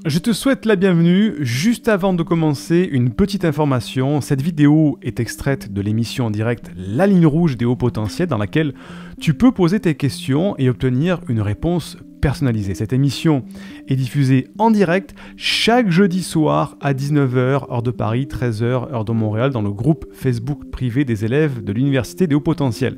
Je te souhaite la bienvenue. Juste avant de commencer, une petite information. Cette vidéo est extraite de l'émission en direct La Ligne Rouge des Hauts Potentiels dans laquelle tu peux poser tes questions et obtenir une réponse personnalisée. Cette émission est diffusée en direct chaque jeudi soir à 19h, heure de Paris, 13h, heure de Montréal, dans le groupe Facebook privé des élèves de l'Université des Hauts Potentiels.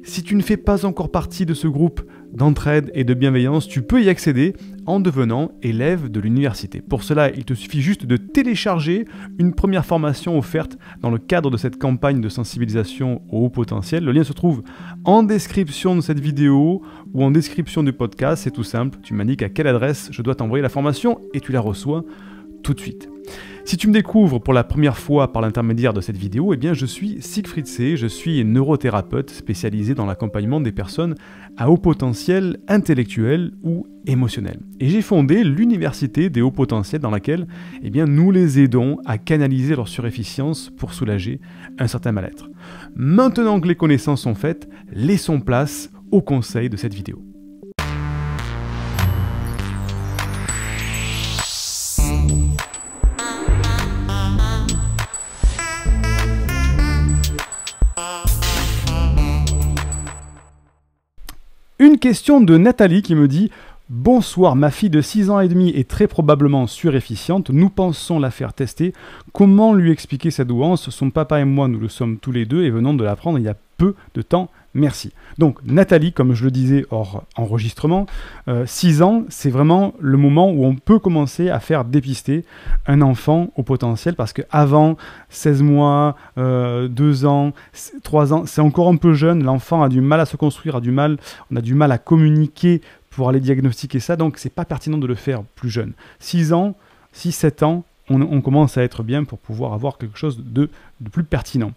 Si tu ne fais pas encore partie de ce groupe d'entraide et de bienveillance, tu peux y accéder en devenant élève de l'université. Pour cela, il te suffit juste de télécharger une première formation offerte dans le cadre de cette campagne de sensibilisation au haut potentiel. Le lien se trouve en description de cette vidéo ou en description du podcast. C'est tout simple, tu m'indiques à quelle adresse je dois t'envoyer la formation et tu la reçois tout de suite. Si tu me découvres pour la première fois par l'intermédiaire de cette vidéo, eh bien je suis Siegfried C, je suis neurothérapeute spécialisé dans l'accompagnement des personnes à haut potentiel intellectuel ou émotionnel. Et j'ai fondé l'Université des hauts potentiels dans laquelle eh bien, nous les aidons à canaliser leur surefficience pour soulager un certain mal-être. Maintenant que les connaissances sont faites, laissons place aux conseils de cette vidéo. Une question de Nathalie qui me dit « Bonsoir, ma fille de 6 ans et demi est très probablement surefficiente. Nous pensons la faire tester. Comment lui expliquer sa douance? Son papa et moi, nous le sommes tous les deux et venons de l'apprendre il y a peu de temps. Merci. » Donc Nathalie, comme je le disais hors enregistrement, 6 ans, c'est vraiment le moment où on peut commencer à faire dépister un enfant au potentiel parce qu'avant 16 mois, 2 ans, 3 ans, c'est encore un peu jeune, l'enfant a du mal à se construire, on a du mal à communiquer pour aller diagnostiquer ça, donc c'est pas pertinent de le faire plus jeune. 6 ans, 6-7 ans, on commence à être bien pour pouvoir avoir quelque chose de plus pertinent.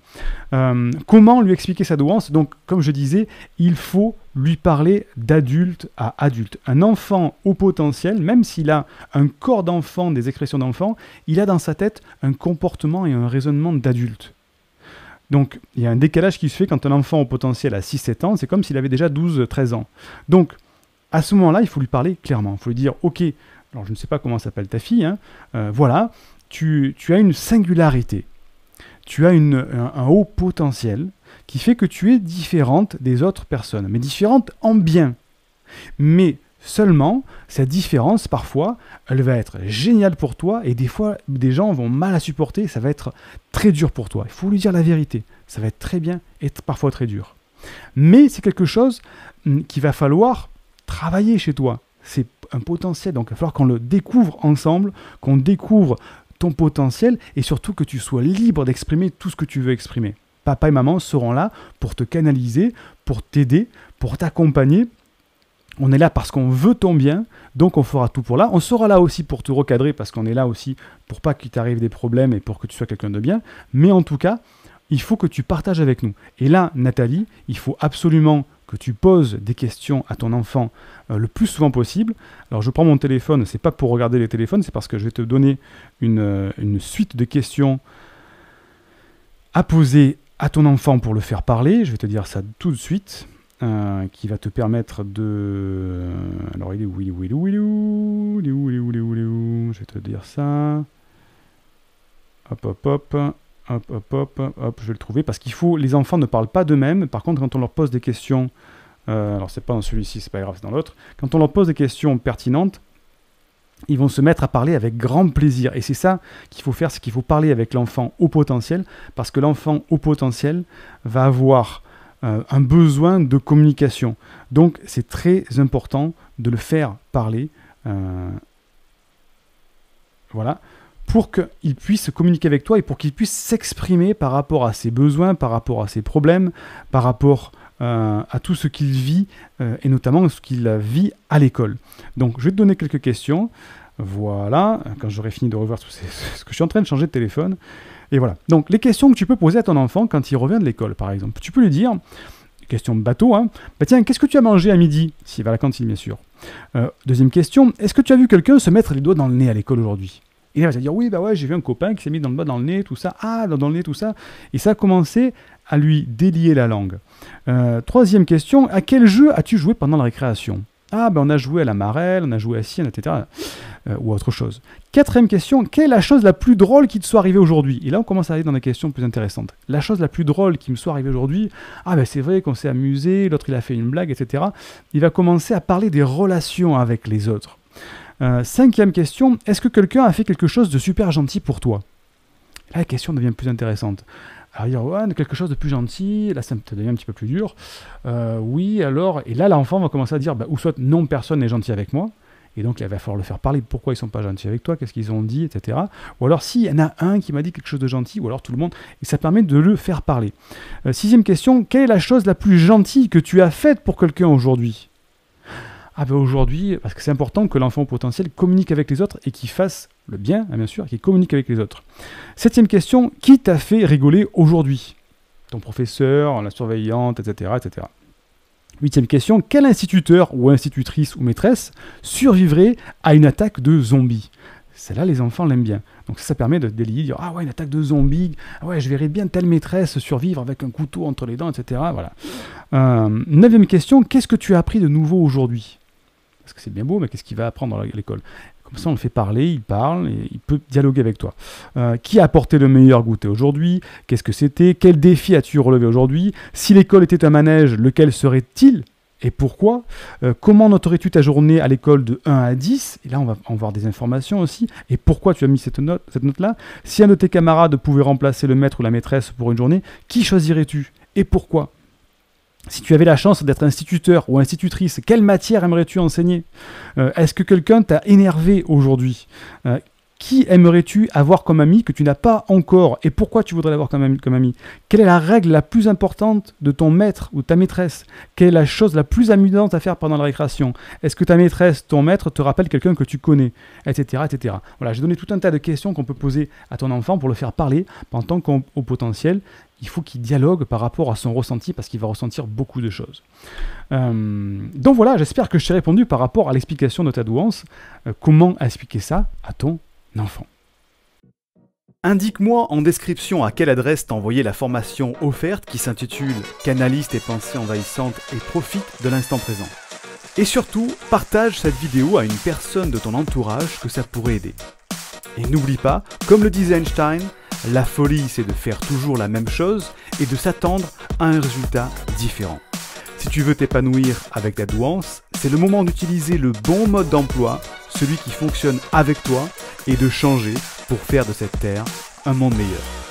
Comment lui expliquer sa douance? Donc, comme je disais, il faut lui parler d'adulte à adulte. Un enfant au potentiel, même s'il a un corps d'enfant, des expressions d'enfant, il a dans sa tête un comportement et un raisonnement d'adulte. Donc, il y a un décalage qui se fait quand un enfant au potentiel a 6-7 ans, c'est comme s'il avait déjà 12-13 ans. Donc, à ce moment-là, il faut lui parler clairement. Il faut lui dire, ok, alors je ne sais pas comment s'appelle ta fille, hein, voilà, tu as une singularité, tu as un haut potentiel qui fait que tu es différente des autres personnes, mais différente en bien. Mais seulement, cette différence, parfois, elle va être géniale pour toi et des fois, des gens vont mal la supporter, ça va être très dur pour toi. Il faut lui dire la vérité, ça va être très bien et parfois très dur. Mais c'est quelque chose qu'il va falloir travailler chez toi. C'est un potentiel, donc il va falloir qu'on le découvre ensemble, qu'on découvre ton potentiel et surtout que tu sois libre d'exprimer tout ce que tu veux exprimer. Papa et maman seront là pour te canaliser, pour t'aider, pour t'accompagner. On est là parce qu'on veut ton bien, donc on fera tout pour là. On sera là aussi pour te recadrer parce qu'on est là aussi pour pas qu'il t'arrive des problèmes et pour que tu sois quelqu'un de bien. Mais en tout cas, il faut que tu partages avec nous. Et là, Nathalie, il faut absolument que tu poses des questions à ton enfant le plus souvent possible. Alors je prends mon téléphone, c'est pas pour regarder les téléphones, c'est parce que je vais te donner une suite de questions à poser à ton enfant pour le faire parler. Je vais te dire ça tout de suite, qui va te permettre de... Alors il est où, je vais te dire ça. Hop, je vais le trouver, parce qu'il faut, les enfants ne parlent pas d'eux-mêmes, par contre quand on leur pose des questions, alors c'est pas dans celui-ci, c'est pas grave, c'est dans l'autre, quand on leur pose des questions pertinentes, ils vont se mettre à parler avec grand plaisir, et c'est ça qu'il faut faire, c'est qu'il faut parler avec l'enfant au potentiel, parce que l'enfant au potentiel va avoir un besoin de communication, donc c'est très important de le faire parler, voilà, pour qu'il puisse communiquer avec toi et pour qu'il puisse s'exprimer par rapport à ses besoins, par rapport à ses problèmes, par rapport à tout ce qu'il vit, et notamment ce qu'il vit à l'école. Donc, je vais te donner quelques questions. Voilà, quand j'aurai fini de revoir tout ce que je suis en train de changer de téléphone. Et voilà. Donc, les questions que tu peux poser à ton enfant quand il revient de l'école, par exemple. Tu peux lui dire, question de bateau, hein, bah tiens, qu'est-ce que tu as mangé à midi? S'il va à la cantine, bien sûr. Deuxième question, est-ce que tu as vu quelqu'un se mettre les doigts dans le nez à l'école aujourd'hui? Et là, il va dire, oui, bah ouais, j'ai vu un copain qui s'est mis dans le doigt dans le nez, tout ça. Ah, dans le nez, tout ça. Et ça a commencé à lui délier la langue. Troisième question, à quel jeu as-tu joué pendant la récréation? Ah, ben on a joué à la marelle, on a joué à ci, etc. Ou à autre chose. Quatrième question, quelle est la chose la plus drôle qui te soit arrivée aujourd'hui? Et là, on commence à aller dans des questions plus intéressantes. La chose la plus drôle qui me soit arrivée aujourd'hui, ah ben c'est vrai qu'on s'est amusé, l'autre il a fait une blague, etc. Il va commencer à parler des relations avec les autres. Cinquième question, est-ce que quelqu'un a fait quelque chose de super gentil pour toi? Là, la question devient plus intéressante. Alors, dire, ouais, quelque chose de plus gentil, là, ça devient un petit peu plus dur. Oui, alors, et là, l'enfant va commencer à dire, ou soit non, personne n'est gentil avec moi, et donc il va falloir le faire parler, pourquoi ils ne sont pas gentils avec toi, qu'est-ce qu'ils ont dit, etc. Ou alors, s'il y en a un qui m'a dit quelque chose de gentil, ou alors tout le monde, et ça permet de le faire parler. Sixième question, quelle est la chose la plus gentille que tu as faite pour quelqu'un aujourd'hui? Ah ben aujourd'hui, parce que c'est important que l'enfant potentiel communique avec les autres et qu'il fasse le bien, bien sûr, qu'il communique avec les autres. Septième question, qui t'a fait rigoler aujourd'hui? Ton professeur, la surveillante, etc., etc. Huitième question, quel instituteur ou institutrice ou maîtresse survivrait à une attaque de zombies? Celle-là, les enfants l'aiment bien. Donc ça permet de délier, de dire « Ah ouais, une attaque de zombies, ah ouais, je verrais bien telle maîtresse survivre avec un couteau entre les dents, etc. » Voilà. Neuvième question, qu'est-ce que tu as appris de nouveau aujourd'hui? Parce que c'est bien beau, mais qu'est-ce qu'il va apprendre à l'école? Comme ça, on le fait parler, il parle, et il peut dialoguer avec toi. Qui a apporté le meilleur goûter aujourd'hui? Qu'est-ce que c'était? Quel défi as-tu relevé aujourd'hui? Si l'école était un manège, lequel serait-il? Et pourquoi? Comment noterais-tu ta journée à l'école de 1 à 10? Et là, on va voir des informations aussi. Et pourquoi tu as mis cette note-là? Si un de tes camarades pouvait remplacer le maître ou la maîtresse pour une journée, qui choisirais-tu? Et pourquoi? Si tu avais la chance d'être instituteur ou institutrice, quelle matière aimerais-tu enseigner? Est-ce que quelqu'un t'a énervé aujourd'hui? Qui aimerais-tu avoir comme ami que tu n'as pas encore? Et pourquoi tu voudrais l'avoir comme ami? Quelle est la règle la plus importante de ton maître ou ta maîtresse? Quelle est la chose la plus amusante à faire pendant la récréation? Est-ce que ta maîtresse, ton maître, te rappelle quelqu'un que tu connais? Etc. etc. Voilà, j'ai donné tout un tas de questions qu'on peut poser à ton enfant pour le faire parler. En tant qu'au potentiel, il faut qu'il dialogue par rapport à son ressenti parce qu'il va ressentir beaucoup de choses. Donc voilà, j'espère que je t'ai répondu par rapport à l'explication de ta douance. Comment expliquer ça à ton enfant? Indique-moi en description à quelle adresse t'as envoyé la formation offerte qui s'intitule « Canalise tes pensées envahissantes et profite de l'instant présent ». Et surtout, partage cette vidéo à une personne de ton entourage que ça pourrait aider. Et n'oublie pas, comme le disait Einstein, la folie c'est de faire toujours la même chose et de s'attendre à un résultat différent. Si tu veux t'épanouir avec ta douance, c'est le moment d'utiliser le bon mode d'emploi, celui qui fonctionne avec toi, et de changer pour faire de cette terre un monde meilleur.